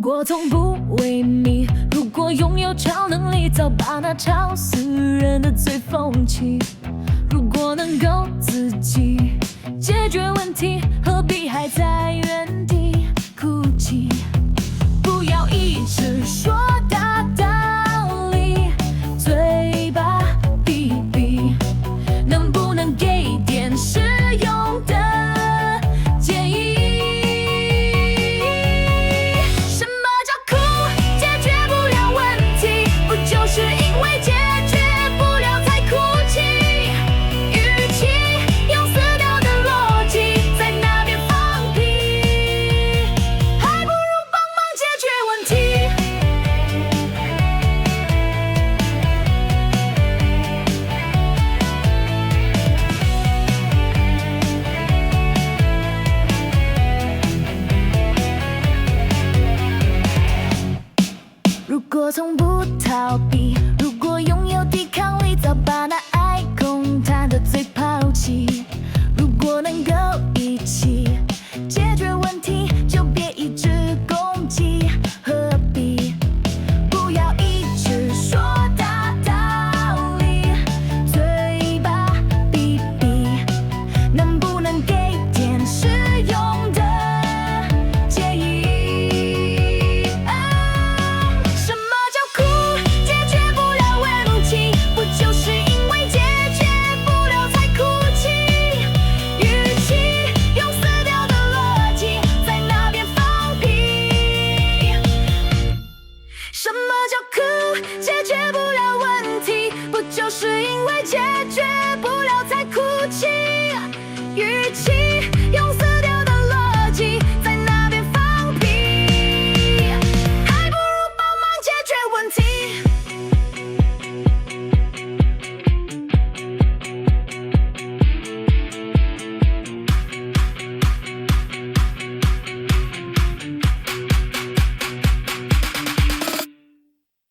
果从不为你，如果拥有超能力，早把那吵死人的嘴封起。如果能够自己解决问题，何必还在原地哭泣？不要一直说大道理，嘴巴闭闭，能不能给点实用的建议？什么叫哭？解决不了问题，不就是因为解决不了才哭泣？与其用死掉的逻辑在那边放屁，还不如帮忙解决问题。如果从不逃避，如果拥有抵抗力，早把那爱空谈的嘴抛弃。如果能够一起解决问题，就别一直攻击，何必？不要一直说大道理，嘴巴闭闭，能不能给点实用的建议？什么叫哭？解决不了问题，不就是因为解决不了才哭泣？与其用死掉的逻辑在那边放屁。什么叫哭？解决不了问题，不就是因为解决不了才哭泣？与其